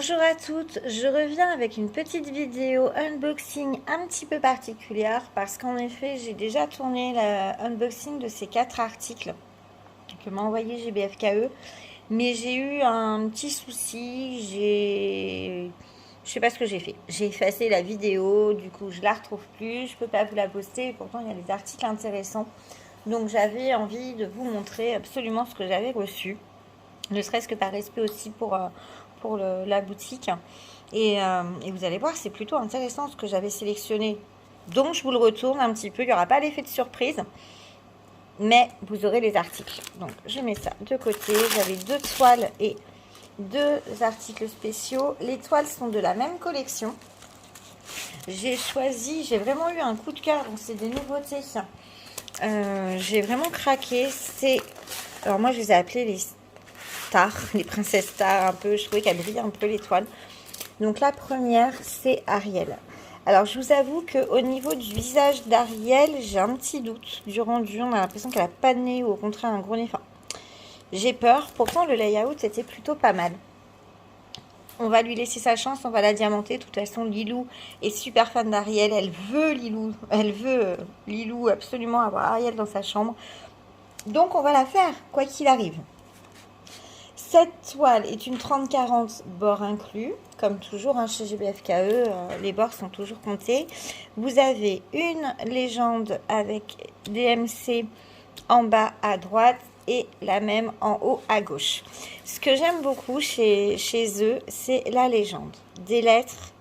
Bonjour à toutes, je reviens avec une petite vidéo unboxing un petit peu particulière parce qu'en effet j'ai déjà tourné l'unboxing de ces 4 articles que m'a envoyé GBFKE, mais j'ai eu un petit souci, je sais pas ce que j'ai fait. J'ai effacé la vidéo, du coup je la retrouve plus, je peux pas vous la poster, et pourtant il y a des articles intéressants. Donc j'avais envie de vous montrer absolument ce que j'avais reçu, ne serait-ce que par respect aussi pour la boutique. Et vous allez voir, c'est plutôt intéressant ce que j'avais sélectionné. Donc je vous le retourne un petit peu, il n'y aura pas l'effet de surprise, mais vous aurez les articles. Donc je mets ça de côté. J'avais 2 toiles et 2 articles spéciaux. Les toiles sont de la même collection. J'ai vraiment eu un coup de cœur, donc c'est des nouveautés. J'ai vraiment craqué. Alors moi je les ai appelées les stars, les princesses stars un peu. Je trouvais qu'elles brillaient un peu les toiles. Donc la première, c'est Ariel. Alors je vous avoue qu'au niveau du visage d'Ariel, j'ai un petit doute du rendu. On a l'impression qu'elle n'a pas de nez ou au contraire un gros nez. Enfin, j'ai peur. Pourtant le layout était plutôt pas mal. On va lui laisser sa chance, on va la diamanter. De toute façon, Lilou est super fan d'Ariel. Elle veut Lilou. Elle veut Lilou absolument avoir Ariel dans sa chambre. Donc on va la faire, quoi qu'il arrive. Cette toile est une 30-40 bord inclus. Comme toujours chez GBFKE, les bords sont toujours comptés. Vous avez une légende avec DMC en bas à droite et la même en haut à gauche. Ce que j'aime beaucoup chez eux, c'est la légende. Des lettres,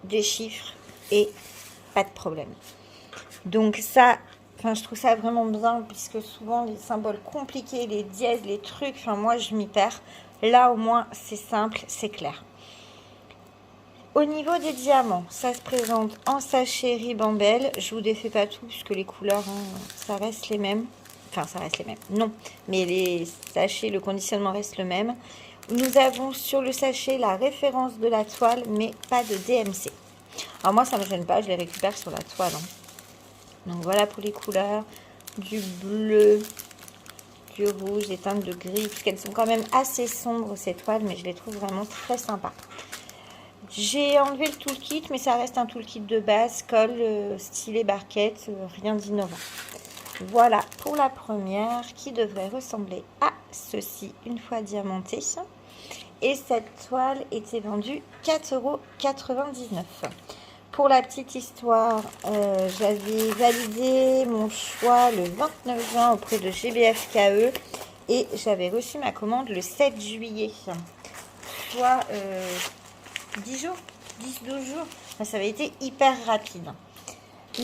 des chiffres et pas de problème. Donc ça, je trouve ça vraiment bien, puisque souvent les symboles compliqués, les dièses, les trucs, moi je m'y perds. Là au moins c'est simple, c'est clair. Au niveau des diamants, ça se présente en sachet ribambelle. Je vous défais pas tout puisque les couleurs, ça reste les mêmes. Enfin, ça reste les mêmes. Non, mais les sachets, le conditionnement reste le même. Nous avons sur le sachet la référence de la toile, mais pas de DMC. Alors moi, ça ne me gêne pas, je les récupère sur la toile. Donc voilà pour les couleurs, du bleu, du rouge, des teintes de gris, puisqu'elles sont quand même assez sombres ces toiles, mais je les trouve vraiment très sympas. J'ai enlevé le toolkit, mais ça reste un toolkit de base, colle, stylet, barquette, rien d'innovant. Voilà pour la première qui devrait ressembler à ceci une fois diamantée. Et cette toile était vendue 4,99 €. Pour la petite histoire, j'avais validé mon choix le 29 juin auprès de GBFKE et j'avais reçu ma commande le 7 juillet. Soit 10 jours, 10-12 jours. Ça avait été hyper rapide.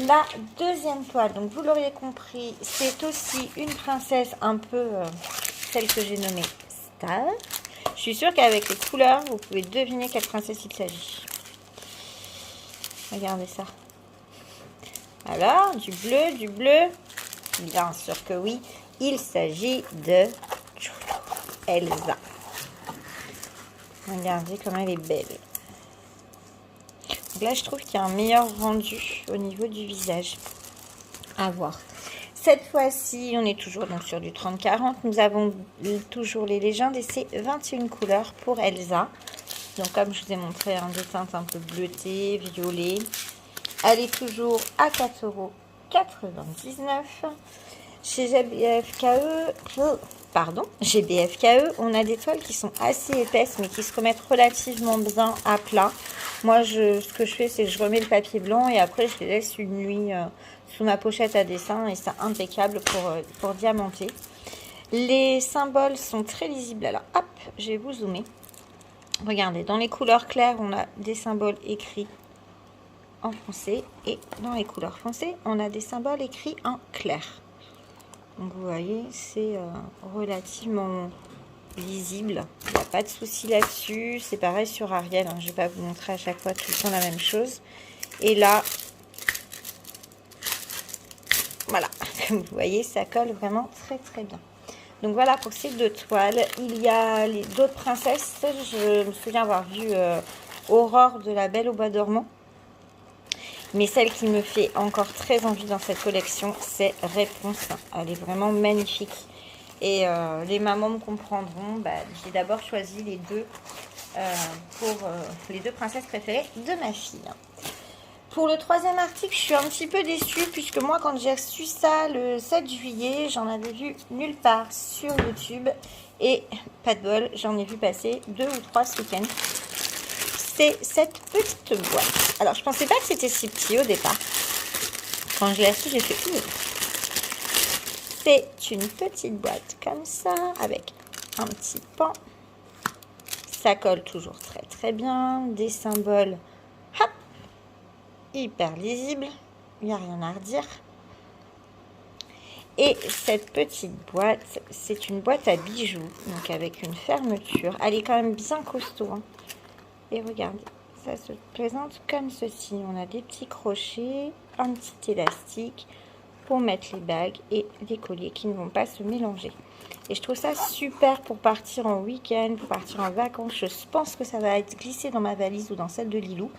La deuxième toile, donc vous l'auriez compris, c'est aussi une princesse un peu celle que j'ai nommée Star. Je suis sûre qu'avec les couleurs, vous pouvez deviner quelle princesse il s'agit. Regardez ça. Alors, du bleu. Bien sûr que oui. Il s'agit de Elsa. Regardez comme elle est belle. Donc là, je trouve qu'il y a un meilleur rendu au niveau du visage. À voir. Cette fois-ci, on est toujours donc sur du 30-40. Nous avons toujours les légendes et c'est 21 couleurs pour Elsa. Donc comme je vous ai montré, des teintes un peu bleutées, violet. Elle est toujours à 4,99 €. Chez GBFKE, on a des toiles qui sont assez épaisses, mais qui se remettent relativement bien à plat. Moi, ce que je fais, c'est que je remets le papier blanc et après, je les laisse une nuit sous ma pochette à dessin et c'est impeccable pour diamanter. Les symboles sont très lisibles. Alors, hop, je vais vous zoomer. Regardez, dans les couleurs claires, on a des symboles écrits en français et dans les couleurs foncées, on a des symboles écrits en clair. Donc vous voyez, c'est relativement lisible. Il n'y a pas de souci là-dessus. C'est pareil sur Ariel. Je ne vais pas vous montrer à chaque fois tout le temps la même chose. Et là, voilà. Comme vous voyez, ça colle vraiment très très bien. Donc voilà pour ces 2 toiles. Il y a d'autres princesses. Je me souviens avoir vu Aurore de la Belle au Bois dormant. Mais celle qui me fait encore très envie dans cette collection, c'est Réponse. Elle est vraiment magnifique. Et les mamans me comprendront. J'ai d'abord choisi les 2 pour les 2 princesses préférées de ma fille. Pour le 3e article, je suis un petit peu déçue puisque moi, quand j'ai reçu ça le 7 juillet, j'en avais vu nulle part sur YouTube. Et pas de bol, j'en ai vu passer 2 ou 3 ce week-end. C'est cette petite boîte. Alors, je pensais pas que c'était si petit au départ. Quand je l'ai reçu, j'ai fait c'est une petite boîte comme ça, avec un petit pan. Ça colle toujours très très bien. Des symboles, hop, hyper lisibles. Il n'y a rien à redire. Et cette petite boîte, c'est une boîte à bijoux, donc avec une fermeture. Elle est quand même bien costaud, hein. Et regardez, ça se présente comme ceci. On a des petits crochets, un petit élastique pour mettre les bagues et les colliers qui ne vont pas se mélanger. Et je trouve ça super pour partir en week-end, pour partir en vacances. Je pense que ça va être glissé dans ma valise ou dans celle de Lilou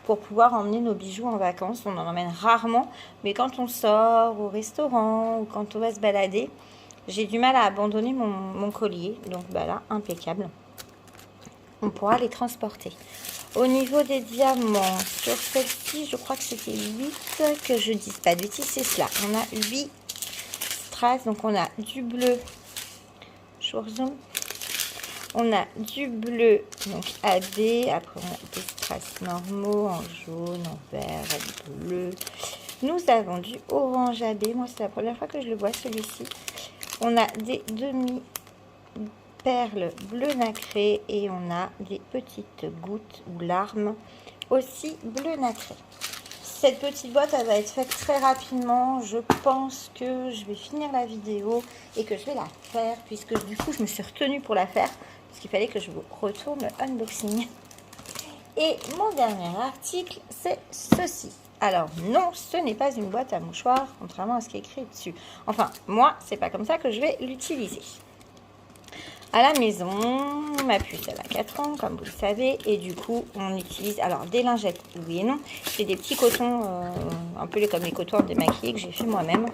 pour pouvoir emmener nos bijoux en vacances. On en emmène rarement, mais quand on sort au restaurant ou quand on va se balader, j'ai du mal à abandonner mon collier. Donc bah là, impeccable. On pourra les transporter. Au niveau des diamants, sur celle-ci, je crois que c'était 8, que je dise pas de bêtises, c'est cela. On a 8 strass, donc on a du bleu, je rezoome. On a du bleu, donc AB, après on a des strass normaux, en jaune, en vert, en bleu. Nous avons du orange AB, moi c'est la première fois que je le vois celui-ci. On a des demi perles bleu nacré et on a des petites gouttes ou larmes aussi bleu nacré. Cette petite boîte, elle va être faite très rapidement. Je pense que je vais finir la vidéo et que je vais la faire puisque du coup je me suis retenue pour la faire parce qu'il fallait que je vous retourne le unboxing. Et mon dernier article, c'est ceci. Alors non, ce n'est pas une boîte à mouchoirs, contrairement à ce qui est écrit dessus. Enfin, moi, c'est pas comme ça que je vais l'utiliser. À la maison, ma puce elle a 4 ans, comme vous le savez, et du coup, on utilise alors des lingettes, oui et non. C'est des petits cotons, un peu comme les cotons démaquillés que j'ai fait moi-même.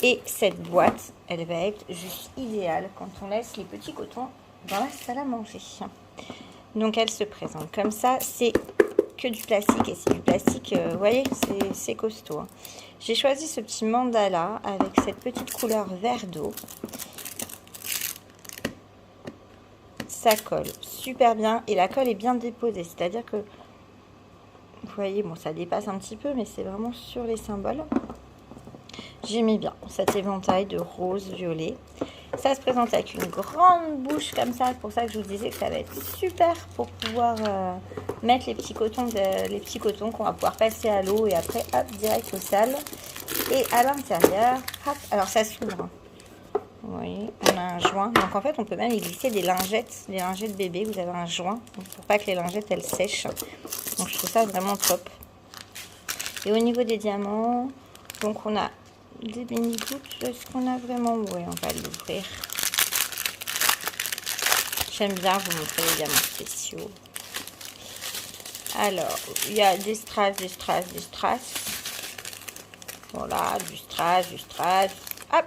Et cette boîte, elle va être juste idéale quand on laisse les petits cotons dans la salle à manger. Donc, elle se présente comme ça. C'est que du plastique, et c'est du plastique, vous voyez, c'est costaud, hein. J'ai choisi ce petit mandala avec cette petite couleur vert d'eau. Ça colle super bien et la colle est bien déposée, c'est-à-dire que vous voyez, bon, ça dépasse un petit peu, mais c'est vraiment sur les symboles. J'aimais bien cet éventail de rose violet. Ça se présente avec une grande bouche comme ça, c'est pour ça que je vous disais que ça va être super pour pouvoir mettre les petits cotons qu'on va pouvoir passer à l'eau et après hop, direct au sale. Et à l'intérieur, hop, alors ça s'ouvre, hein. Vous voyez, on a un joint. Donc en fait, on peut même y glisser des lingettes bébé. Vous avez un joint pour pas que les lingettes elles sèchent. Donc je trouve ça vraiment top. Et au niveau des diamants, donc on a des mini gouttes. Est-ce qu'on a vraiment? Oui, on va l'ouvrir. J'aime bien vous montrer les diamants spéciaux. Alors, il y a des strass, des strass, des strass. Voilà, du strass, du strass. Hop!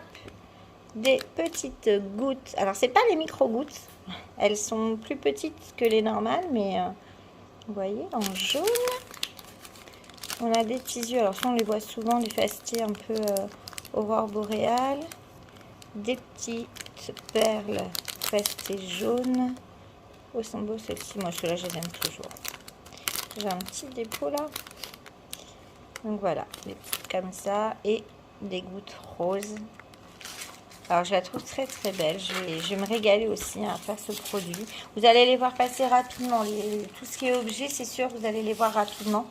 Des petites gouttes. Alors, c'est pas les micro-gouttes. Elles sont plus petites que les normales, mais vous voyez, en jaune. On a des petits yeux. Alors, ça, on les voit souvent, les facetés un peu aurore boréale. Des petites perles festées jaunes. Oh, sont beaux celles-ci. Moi, ceux-là, je les aime toujours. J'ai un petit dépôt là. Donc, voilà, des petites comme ça. Et des gouttes roses. Alors, je la trouve très très belle. Je vais me régaler aussi à faire ce produit. Vous allez les voir passer rapidement. Tout ce qui est objet, c'est sûr, vous allez les voir rapidement.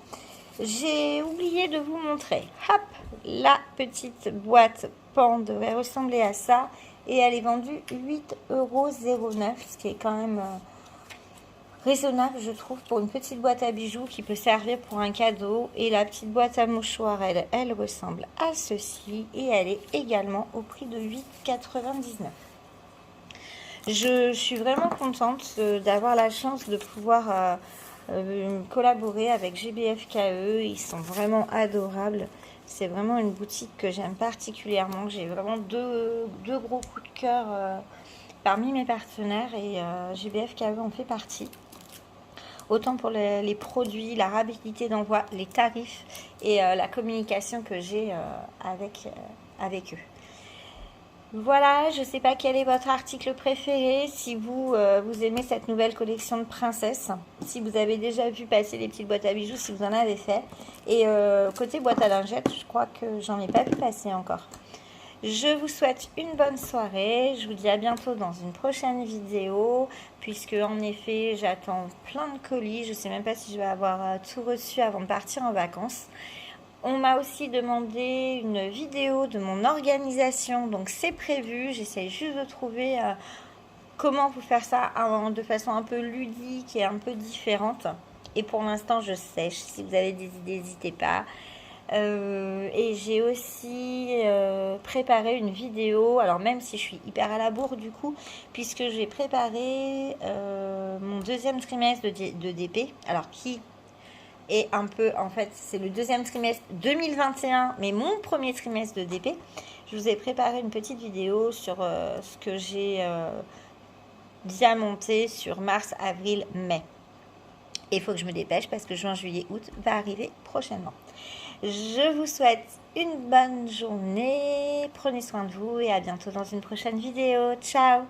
J'ai oublié de vous montrer. Hop, la petite boîte pan devrait ressembler à ça. Et elle est vendue 8,09 €, ce qui est quand même raisonnable, je trouve, pour une petite boîte à bijoux qui peut servir pour un cadeau. Et la petite boîte à mouchoirs, elle ressemble à ceci. Et elle est également au prix de 8,99 €. Je suis vraiment contente d'avoir la chance de pouvoir collaborer avec GBFKE. Ils sont vraiment adorables. C'est vraiment une boutique que j'aime particulièrement. J'ai vraiment deux gros coups de cœur parmi mes partenaires et GBFKE en fait partie. autant pour les produits, la rapidité d'envoi, les tarifs et la communication que j'ai avec eux. Voilà, je ne sais pas quel est votre article préféré, si vous aimez cette nouvelle collection de princesses, si vous avez déjà vu passer les petites boîtes à bijoux, si vous en avez fait. Et côté boîte à lingettes, je crois que j'en ai pas vu passer encore. Je vous souhaite une bonne soirée, je vous dis à bientôt dans une prochaine vidéo, puisque en effet j'attends plein de colis, je ne sais même pas si je vais avoir tout reçu avant de partir en vacances. On m'a aussi demandé une vidéo de mon organisation, donc c'est prévu. J'essaie juste de trouver comment vous faire ça de façon un peu ludique et un peu différente. Et pour l'instant, je sèche. Si vous avez des idées, n'hésitez pas. Et j'ai aussi préparé une vidéo, alors même si je suis hyper à la bourre du coup, puisque j'ai préparé mon deuxième trimestre de DP, alors qui et un peu, en fait, c'est le deuxième trimestre 2021, mais mon premier trimestre de DP. Je vous ai préparé une petite vidéo sur ce que j'ai bien monté sur mars, avril, mai. Et il faut que je me dépêche parce que juin, juillet, août va arriver prochainement. Je vous souhaite une bonne journée, prenez soin de vous et à bientôt dans une prochaine vidéo. Ciao!